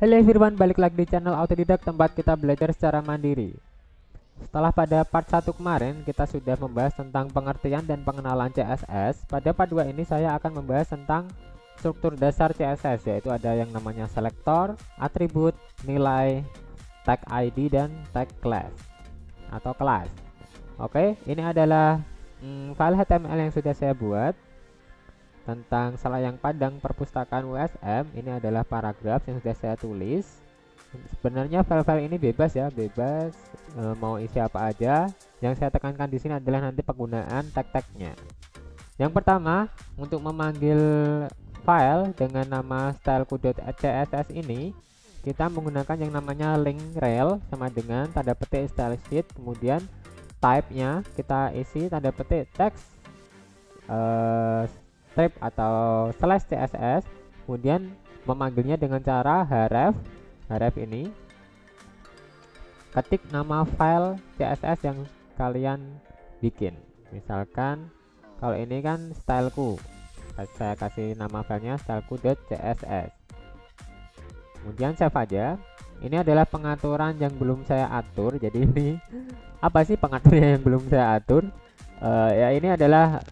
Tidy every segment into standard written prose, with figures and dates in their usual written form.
Halo everyone, balik lagi di channel Autodidak tempat kita belajar secara mandiri. Setelah pada part 1 kemarin kita sudah membahas tentang pengertian dan pengenalan CSS. Pada part 2 ini saya akan membahas tentang struktur dasar CSS, yaitu ada yang namanya selektor, atribut, nilai, tag ID, dan tag class atau kelas. Oke, ini adalah file HTML yang sudah saya buat tentang selayang padang perpustakaan USM. Ini adalah paragraf yang sudah saya tulis. Sebenarnya file-file ini bebas ya, bebas mau isi apa aja. Yang saya tekankan di sini adalah nanti penggunaan tag-tagnya. Yang pertama, untuk memanggil file dengan nama styleku.css ini, kita menggunakan yang namanya link rel sama dengan tanda petik style sheet, kemudian type-nya kita isi tanda petik text strip atau slash css, kemudian memanggilnya dengan cara href ini, ketik nama file css yang kalian bikin. Misalkan kalau ini kan styleku, saya kasih nama filenya styleku.css, kemudian save aja. Ini adalah pengaturan yang belum saya atur. Jadi ini apa sih pengaturannya yang belum saya atur? Ya ini adalah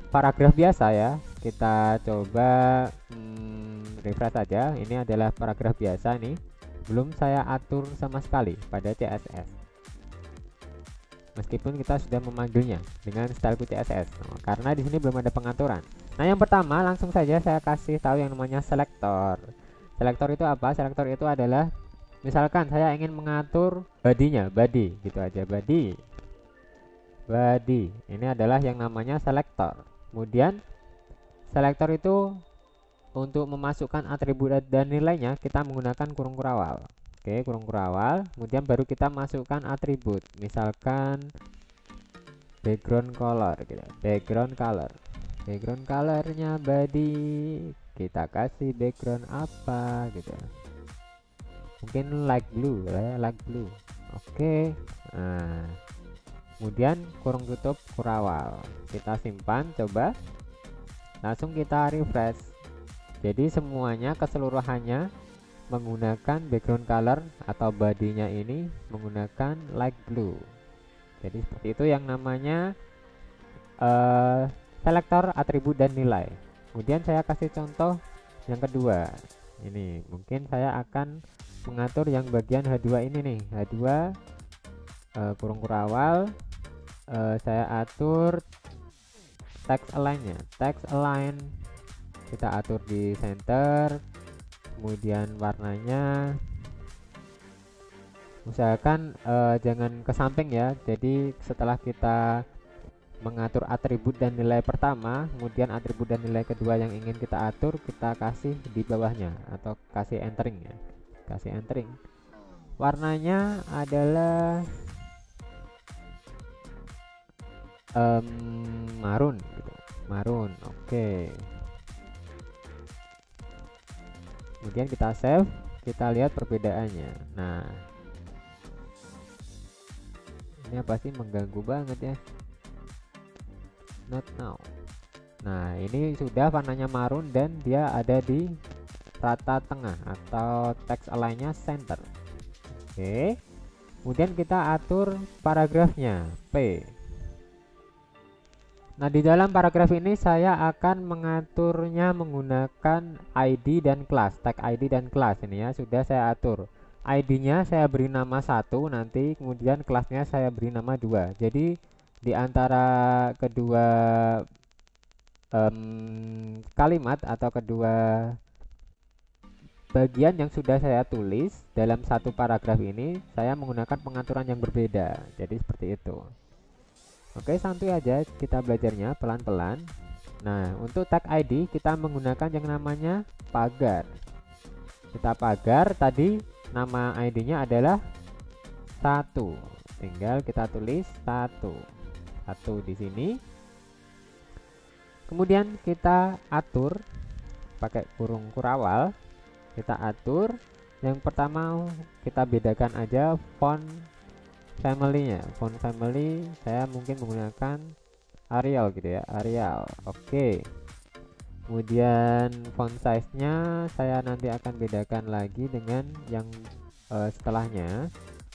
paragraf biasa ya. Kita coba refresh saja. Ini adalah paragraf biasa nih, belum saya atur sama sekali pada CSS, meskipun kita sudah memanggilnya dengan styleku CSS. Karena di sini belum ada pengaturan. Nah, yang pertama langsung saja saya kasih tahu yang namanya selektor. Selektor itu apa? Selektor itu adalah, misalkan saya ingin mengatur body-nya, body gitu aja, body. Ini adalah yang namanya selektor. Kemudian selektor itu untuk memasukkan atribut dan nilainya kita menggunakan kurung kurawal. Oke, kurung kurawal. Kemudian baru kita masukkan atribut. Misalkan background color gitu. Background colornya body, kita kasih background apa gitu. Mungkin light blue ya, light blue. Oke. Nah, kemudian kurung tutup kurawal, kita simpan, coba langsung kita refresh. Jadi semuanya keseluruhannya menggunakan background color atau bodinya ini menggunakan light blue. Jadi seperti itu yang namanya selektor atribut dan nilai. Kemudian saya kasih contoh yang kedua. Ini mungkin saya akan mengatur yang bagian H2 ini nih, H2 kurung kurawal. Saya atur text align-nya. Text align kita atur di center. Kemudian warnanya usahakan jangan ke samping ya. Jadi setelah kita mengatur atribut dan nilai pertama, kemudian atribut dan nilai kedua yang ingin kita atur, kita kasih di bawahnya atau kasih entering ya. Kasih entering. Warnanya adalah marun gitu. Marun. Oke. Kemudian kita save, kita lihat perbedaannya. Nah, ini apa sih, mengganggu banget ya. Not now. Nah, ini sudah warnanya marun dan dia ada di rata tengah atau text align-nya center. Oke. Kemudian kita atur paragrafnya P. Nah, di dalam paragraf ini saya akan mengaturnya menggunakan ID dan kelas, tag ID dan kelas ini ya, sudah saya atur. ID-nya saya beri nama 1 nanti, kemudian kelasnya saya beri nama 2. Jadi di antara kedua kalimat atau kedua bagian yang sudah saya tulis dalam satu paragraf ini, saya menggunakan pengaturan yang berbeda. Jadi seperti itu. Oke, santuy aja kita belajarnya pelan-pelan. Nah, untuk tag ID kita menggunakan yang namanya pagar. Kita pagar, tadi nama ID-nya adalah 1. Tinggal kita tulis 1 di sini. Kemudian kita atur pakai kurung kurawal. Kita atur. Yang pertama kita bedakan aja font family-nya. Font family saya mungkin menggunakan Arial gitu ya, Arial. Oke. Kemudian font size nya saya nanti akan bedakan lagi dengan yang setelahnya.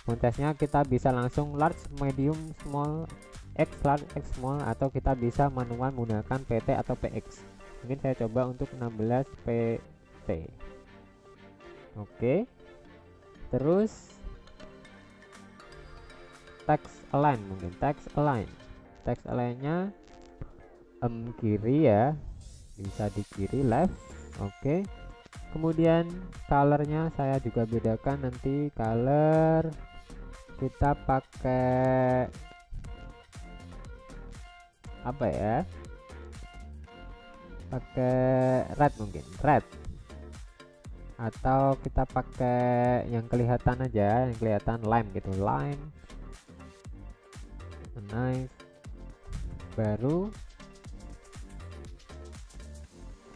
Font size nya kita bisa langsung large, medium, small, X large, X small, atau kita bisa manual menggunakan PT atau PX. Mungkin saya coba untuk 16 PT. Oke. Terus text align, mungkin text align nya kiri ya, bisa di kiri, left. Oke. Kemudian colornya saya juga bedakan, nanti color kita pakai apa ya, pakai red, mungkin red, atau kita pakai yang kelihatan aja, yang kelihatan lime gitu, lime. Nice. Baru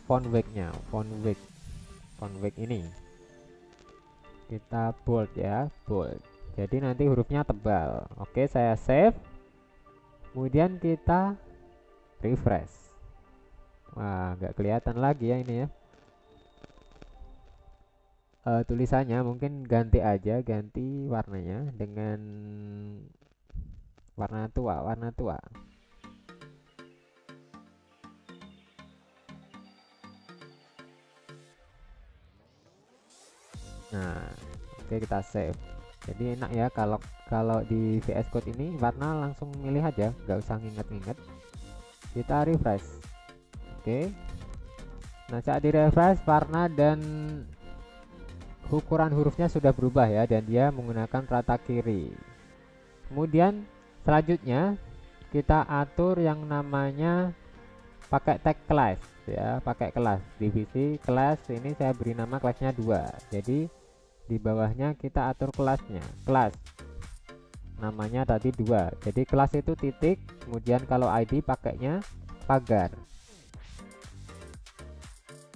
font weight ini kita bold ya, bold, jadi nanti hurufnya tebal. Oke, saya save, kemudian kita refresh. Wah, nggak kelihatan lagi ya ini ya, tulisannya. Mungkin ganti aja, ganti warnanya dengan warna tua. Nah, oke, kita save. Jadi enak ya kalau di VS Code ini warna langsung milih aja, nggak usah nginget-nginget. Kita refresh. Oke. Nah, saat di refresh warna dan ukuran hurufnya sudah berubah ya, dan dia menggunakan rata kiri. Kemudian selanjutnya kita atur yang namanya pakai tag class ya, pakai kelas, divisi kelas. Ini saya beri nama kelasnya 2, jadi di bawahnya kita atur kelasnya, kelas namanya tadi 2, jadi kelas itu titik, kemudian kalau ID pakainya pagar,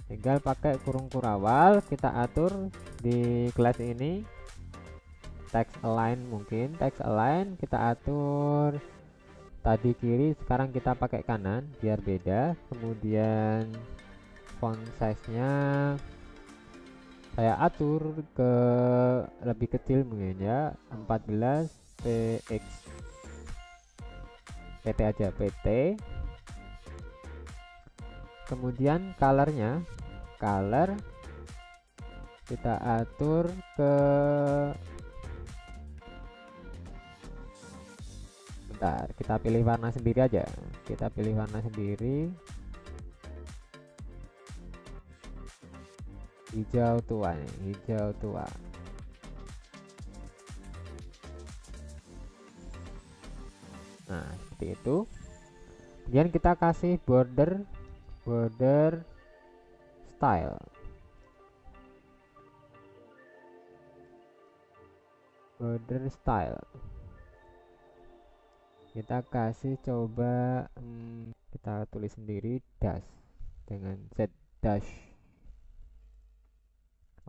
tinggal pakai kurung kurawal. Kita atur di kelas ini text align, mungkin text align kita atur tadi kiri, sekarang kita pakai kanan biar beda. Kemudian font size nya saya atur ke lebih kecil mungkin ya, 14 px, PT aja, PT. Kemudian colornya, color kita atur ke, bentar, kita pilih warna sendiri aja, kita pilih warna sendiri, hijau tua nih, hijau tua. Nah, seperti itu. Kemudian kita kasih border style, kita kasih coba kita tulis sendiri dash dengan z dash.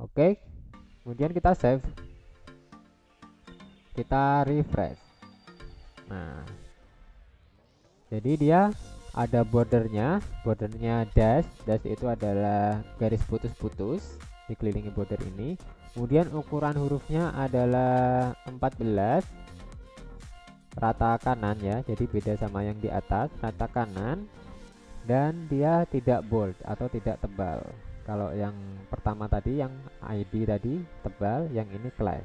Oke, kemudian kita save, kita refresh. Nah, jadi dia ada bordernya dash itu adalah garis putus-putus dikelilingi border ini. Kemudian ukuran hurufnya adalah 14 rata kanan ya, jadi beda sama yang di atas, rata kanan, dan dia tidak bold atau tidak tebal. Kalau yang pertama tadi, yang ID tadi tebal, yang ini class.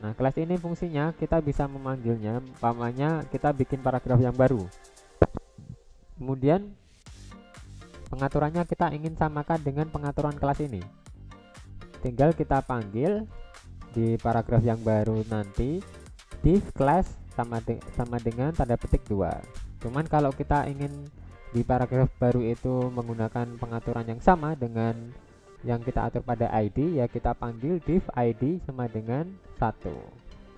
Nah, kelas ini fungsinya kita bisa memanggilnya, umpamanya kita bikin paragraf yang baru. Kemudian pengaturannya kita ingin samakan dengan pengaturan kelas ini. Tinggal kita panggil di paragraf yang baru nanti div class sama dengan tanda petik 2. Cuman kalau kita ingin di paragraf baru itu menggunakan pengaturan yang sama dengan yang kita atur pada ID, ya kita panggil div ID sama dengan 1.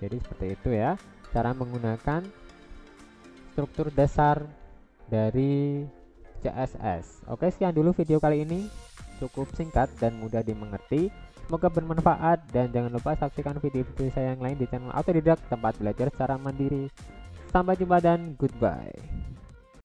Jadi seperti itu ya cara menggunakan struktur dasar dari CSS. Oke, sekian dulu video kali ini, cukup singkat dan mudah dimengerti. Semoga bermanfaat, dan jangan lupa saksikan video-video saya yang lain di channel Autodidak, tempat belajar secara mandiri. Sampai jumpa dan goodbye.